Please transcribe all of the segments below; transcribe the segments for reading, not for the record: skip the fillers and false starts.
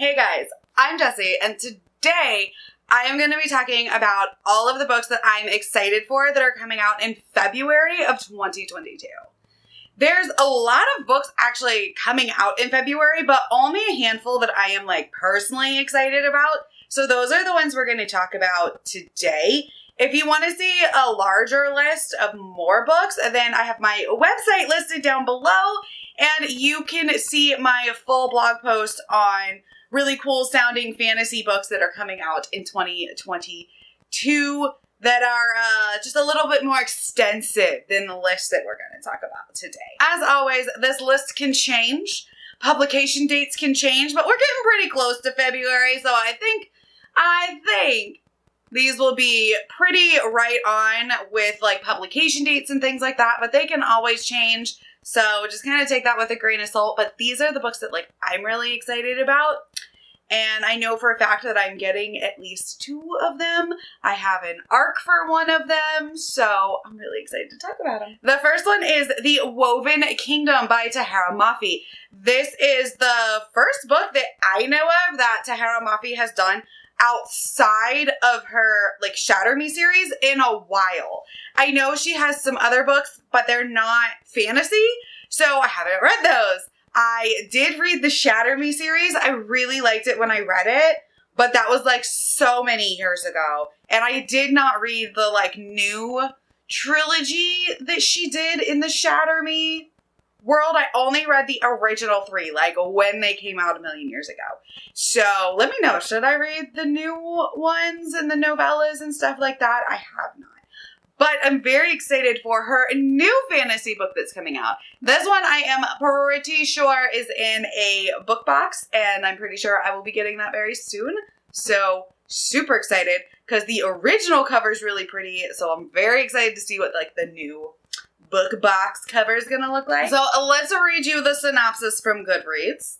Hey guys, I'm Jessie, and today I am going to be talking about all of the books that I'm excited for that are coming out in February of 2022. There's a lot of books actually coming out in February, but only a handful that I am personally excited about. So those are the ones we're going to talk about today. If you want to see a larger list of more books, then I have my website listed down below, and you can see my full blog post on really cool sounding fantasy books that are coming out in 2022 that are just a little bit more extensive than the list that we're going to talk about today. As always, this list can change. Publication dates can change, but we're getting pretty close to February, so I think these will be pretty right on with publication dates and things like that, but they can always change. So just kind of take that with a grain of salt. But these are the books that I'm really excited about. And I know for a fact that I'm getting at least 2 of them. I have an arc for one of them, so I'm really excited to talk about them. The first one is The Woven Kingdom by Tahereh Mafi. This is the first book that I know of that Tahereh Mafi has done outside of her Shatter Me series in a while. I know she has some other books, but they're not fantasy, so I haven't read those. I did read the Shatter Me series. I really liked it when I read it, but that was so many years ago. And I did not read the new trilogy that she did in the Shatter Me world. I only read the original 3, when they came out a million years ago. So let me know, should I read the new ones and the novellas and stuff like that? I have not. But I'm very excited for her new fantasy book that's coming out. This one I am pretty sure is in a book box, and I'm pretty sure I will be getting that very soon. So super excited because the original cover is really pretty. So I'm very excited to see what the new book box cover is going to look like. So let's read you the synopsis from Goodreads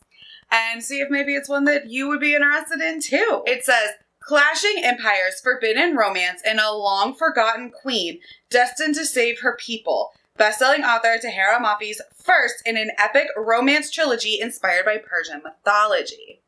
and see if maybe it's one that you would be interested in too. It says, clashing empires, forbidden romance, and a long-forgotten queen destined to save her people. Best-selling author Tahereh Mafi's first in an epic romance trilogy inspired by Persian mythology.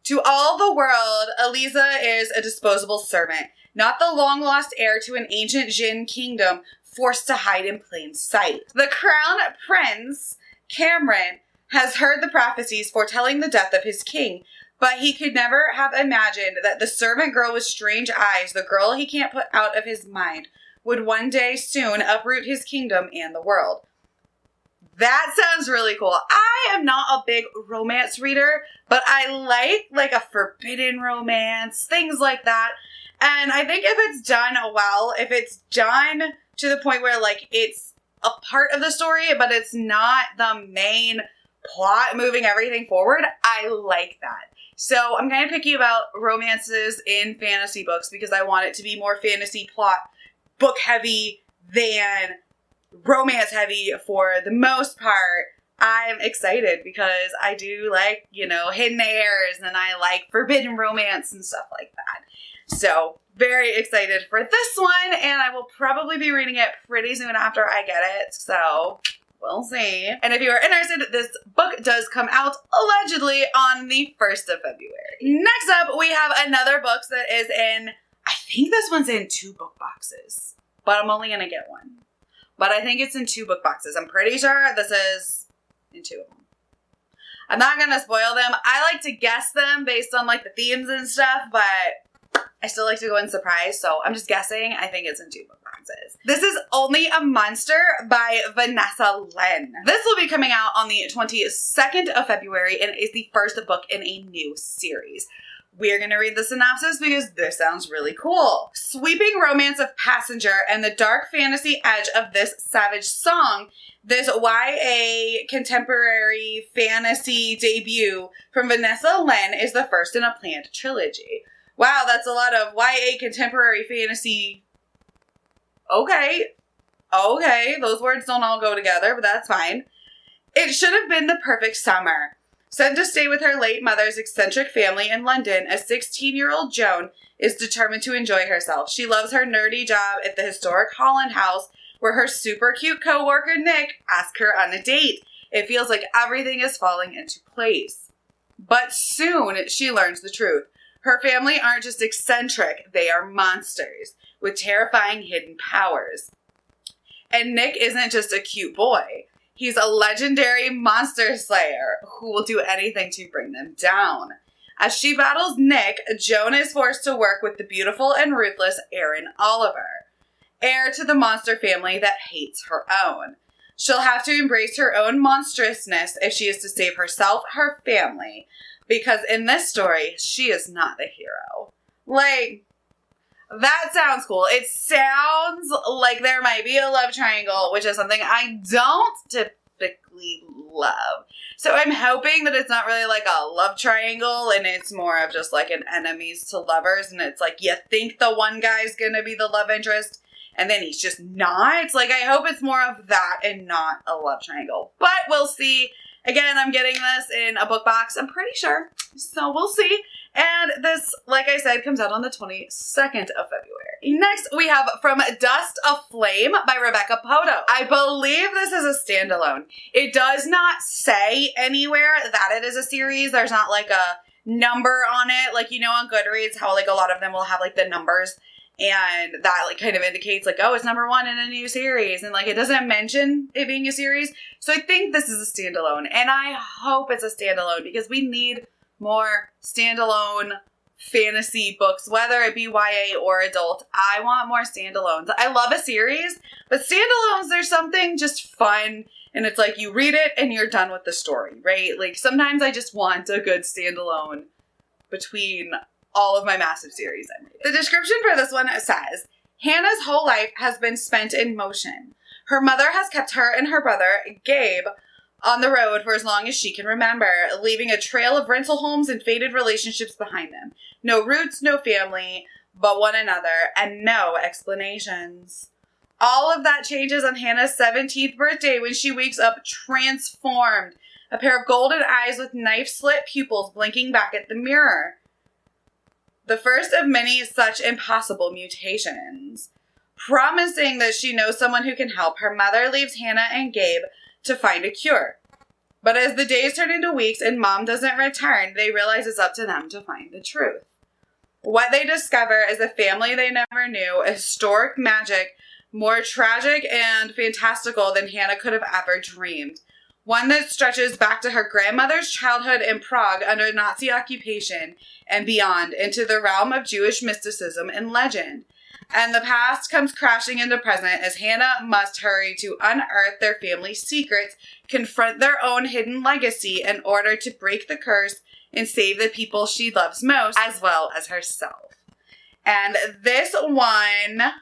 To all the world, Eliza is a disposable servant, not the long-lost heir to an ancient Jinn kingdom forced to hide in plain sight. The crown prince, Cameron, has heard the prophecies foretelling the death of his king, but he could never have imagined that the servant girl with strange eyes, the girl he can't put out of his mind, would one day soon uproot his kingdom and the world. That sounds really cool. I am not a big romance reader, but I like a forbidden romance, things like that. And I think if it's done well, if it's done to the point where it's a part of the story, but it's not the main plot moving everything forward, I like that. So I'm kind of picky about romances in fantasy books because I want it to be more fantasy plot book heavy than romance heavy for the most part. I'm excited because I do hidden airs and I like forbidden romance and stuff like that. So very excited for this one, and I will probably be reading it pretty soon after I get it. So we'll see. And if you are interested, this book does come out allegedly on the 1st of February. Next up, we have another book that is in, I think this one's in 2 book boxes, but I'm only going to get one. But I think it's in 2 book boxes. I'm pretty sure this is in 2 of them. I'm not going to spoil them. I like to guess them based on the themes and stuff, but I still like to go in surprise, so I'm just guessing. I think it's in 2 book boxes. This is Only a Monster by Vanessa Len. This will be coming out on the 22nd of February and is the first book in a new series. We're going to read the synopsis because this sounds really cool. Sweeping romance of Passenger and the dark fantasy edge of this savage song, this YA contemporary fantasy debut from Vanessa Len is the first in a planned trilogy. Wow, that's a lot of YA contemporary fantasy. Okay, those words don't all go together, but that's fine. It should have been the perfect summer. Sent to stay with her late mother's eccentric family in London, a 16-year-old Joan is determined to enjoy herself. She loves her nerdy job at the historic Holland House, where her super cute coworker Nick asks her on a date. It feels like everything is falling into place. But soon she learns the truth. Her family aren't just eccentric, they are monsters with terrifying hidden powers. And Nick isn't just a cute boy. He's a legendary monster slayer who will do anything to bring them down. As she battles Nick, Joan is forced to work with the beautiful and ruthless Erin Oliver, heir to the monster family that hates her own. She'll have to embrace her own monstrousness if she is to save herself, her family, because in this story, she is not the hero. Like, that sounds cool. It sounds like there might be a love triangle, which is something I don't typically love. So I'm hoping that it's not really like a love triangle and it's more of just like an enemies to lovers. And it's like you think the one guy's going to be the love interest and then he's just not. Like, I hope it's more of that and not a love triangle. But we'll see. Again, I'm getting this in a book box, I'm pretty sure. So we'll see. And this, like I said, comes out on the 22nd of February. Next, we have From Dust Aflame by Rebecca Poto. I believe this is a standalone. It does not say anywhere that it is a series. There's not like a number on it. Like, you know, on Goodreads, how like a lot of them will have like the numbers. And that like kind of indicates like, oh, it's number 1 in a new series. And like, it doesn't mention it being a series. So I think this is a standalone. And I hope it's a standalone because we need more standalone fantasy books, whether it be YA or adult. I want more standalones. I love a series, but standalones, there's something just fun. And it's like you read it and you're done with the story, right? Like sometimes I just want a good standalone between all of my massive series I'm reading. The description for this one says, Hannah's whole life has been spent in motion. Her mother has kept her and her brother, Gabe, on the road for as long as she can remember, leaving a trail of rental homes and faded relationships behind them. No roots, no family, but one another, and no explanations. All of that changes on Hannah's 17th birthday when she wakes up transformed. A pair of golden eyes with knife-slit pupils blinking back at the mirror. The first of many such impossible mutations. Promising that she knows someone who can help, her mother leaves Hannah and Gabe to find a cure. But as the days turn into weeks and Mom doesn't return, they realize it's up to them to find the truth. What they discover is a family they never knew, a historic magic, more tragic and fantastical than Hannah could have ever dreamed. One that stretches back to her grandmother's childhood in Prague under Nazi occupation and beyond into the realm of Jewish mysticism and legend. And the past comes crashing into present as Hannah must hurry to unearth their family's secrets, confront their own hidden legacy in order to break the curse and save the people she loves most, as well as herself. And this one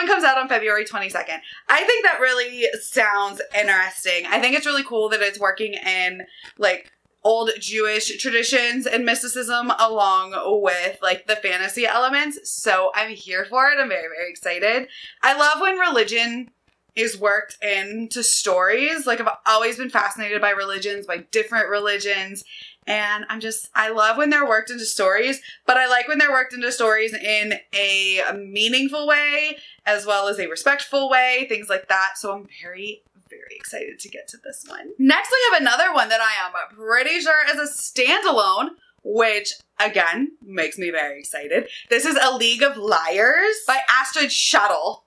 comes out on February 22nd. I think that really sounds interesting. I think it's really cool that it's working in like old Jewish traditions and mysticism along with like the fantasy elements. So I'm here for it. I'm very, very excited. I love when religion is worked into stories. Like I've always been fascinated by religions, by different religions. And I love when they're worked into stories, but I like when they're worked into stories in a meaningful way, as well as a respectful way, things like that. So I'm very, very excited to get to this one. Next, we have another one that I am pretty sure is a standalone, which again, makes me very excited. This is A League of Liars by Astrid Shuttle.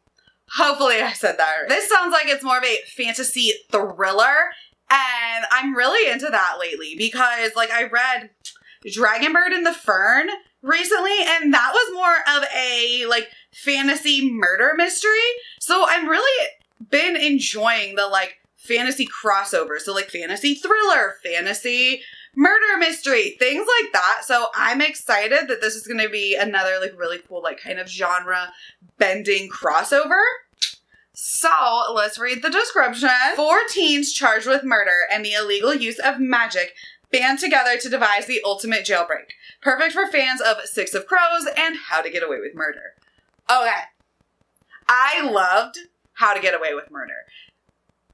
Hopefully I said that right. This sounds like it's more of a fantasy thriller. And I'm really into that lately because like I read Dragonbird and the Fern recently and that was more of a like fantasy murder mystery. So I'm really been enjoying the like fantasy crossover. So like fantasy thriller, fantasy murder mystery, things like that. So I'm excited that this is going to be another like really cool like kind of genre bending crossover. So, let's read the description. 4 teens charged with murder and the illegal use of magic band together to devise the ultimate jailbreak. Perfect for fans of Six of Crows and How to Get Away with Murder. Okay. I loved How to Get Away with Murder.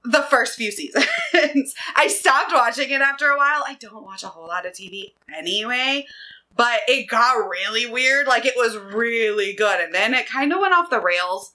The first few seasons. I stopped watching it after a while. I don't watch a whole lot of TV anyway, but it got really weird. Like, it was really good. And then it kind of went off the rails.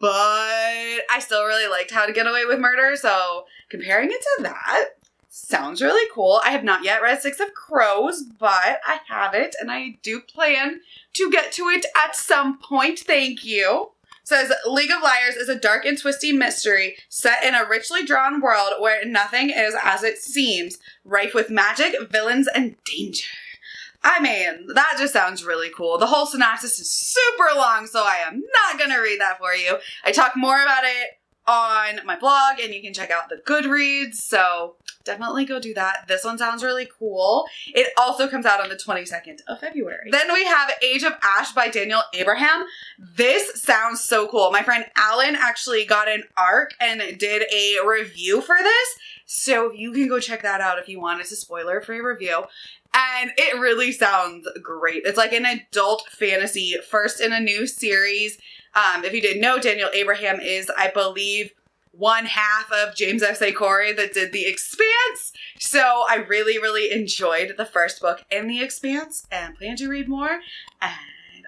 but I still really liked How to Get Away with Murder, so comparing it to that sounds really cool. I have not yet read Six of Crows, but I have it, and I do plan to get to it at some point. Thank you. Says, League of Liars is a dark and twisty mystery set in a richly drawn world where nothing is as it seems, rife with magic, villains, and danger. I mean, that just sounds really cool. The whole synopsis is super long, so I am not going to read that for you. I talk more about it on my blog, and you can check out the Goodreads, so definitely go do that. This one sounds really cool. It also comes out on the 22nd of February. Then we have Age of Ash by Daniel Abraham. This sounds so cool. My friend Alan actually got an ARC and did a review for this, so you can go check that out if you want. It's a spoiler-free review. And it really sounds great. It's like an adult fantasy, first in a new series. If you didn't know, Daniel Abraham is, I believe, one half of James S.A. Corey that did The Expanse. So I really, really enjoyed the first book in The Expanse and plan to read more. And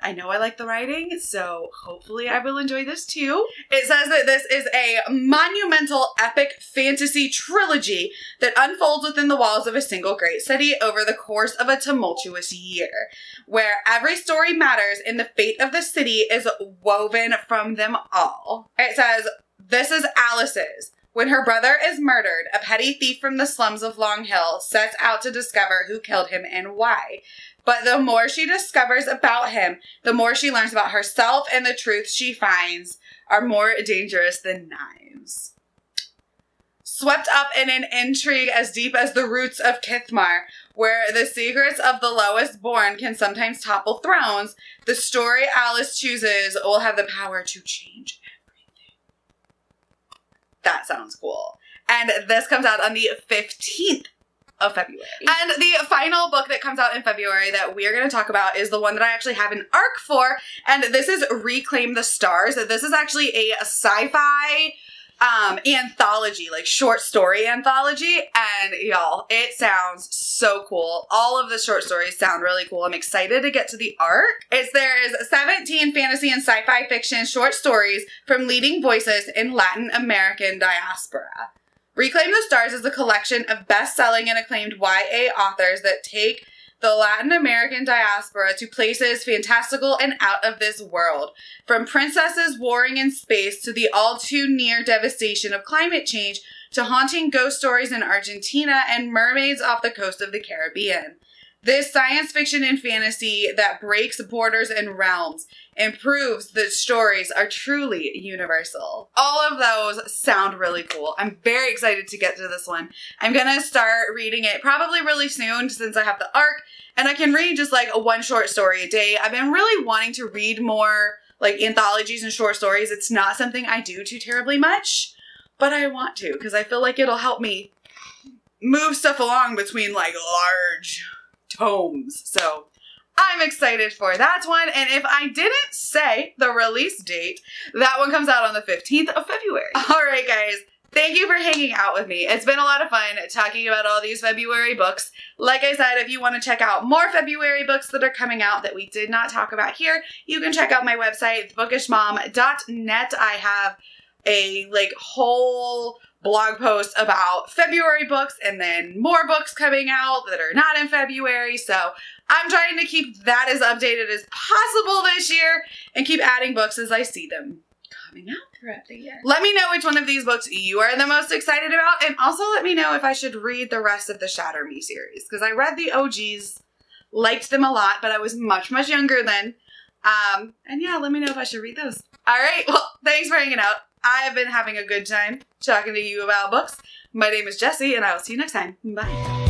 I know I like the writing, so hopefully I will enjoy this too. It says that this is a monumental epic fantasy trilogy that unfolds within the walls of a single great city over the course of a tumultuous year, where every story matters and the fate of the city is woven from them all. It says, this is Alice's. When her brother is murdered, a petty thief from the slums of Long Hill sets out to discover who killed him and why. But the more she discovers about him, the more she learns about herself, and the truths she finds are more dangerous than knives. Swept up in an intrigue as deep as the roots of Kithmar, where the secrets of the lowest born can sometimes topple thrones, the story Alice chooses will have the power to change everything. That sounds cool. And this comes out on the 15th of February. And the final book that comes out in February that we are going to talk about is the one that I actually have an ARC for, and this is Reclaim the Stars. This is actually a sci-fi anthology, like short story anthology, and y'all, it sounds so cool. All of the short stories sound really cool. I'm excited to get to the ARC. There is 17 fantasy and sci-fi fiction short stories from leading voices in Latin American diaspora. Reclaim the Stars is a collection of best-selling and acclaimed YA authors that take the Latin American diaspora to places fantastical and out of this world. From princesses warring in space to the all-too-near devastation of climate change to haunting ghost stories in Argentina and mermaids off the coast of the Caribbean. This science fiction and fantasy that breaks borders and realms and proves that stories are truly universal. All of those sound really cool. I'm very excited to get to this one. I'm gonna start reading it probably really soon since I have the ARC, and I can read just like one short story a day. I've been really wanting to read more like anthologies and short stories. It's not something I do too terribly much, but I want to because I feel like it'll help me move stuff along between like large tomes. So I'm excited for that one. And if I didn't say the release date, that one comes out on the 15th of February. All right, guys. Thank you for hanging out with me. It's been a lot of fun talking about all these February books. Like I said, if you want to check out more February books that are coming out that we did not talk about here, you can check out my website, bookishmom.net. I have a whole blog post about February books and then more books coming out that are not in February. So I'm trying to keep that as updated as possible this year and keep adding books as I see them coming out throughout the year. Let me know which one of these books you are the most excited about, and also let me know if I should read the rest of the Shatter Me series, because I read the OGs, liked them a lot, but I was much, much younger then. And yeah, let me know if I should read those. All right, well, thanks for hanging out. I've been having a good time talking to you about books. My name is Jessie, and I will see you next time. Bye.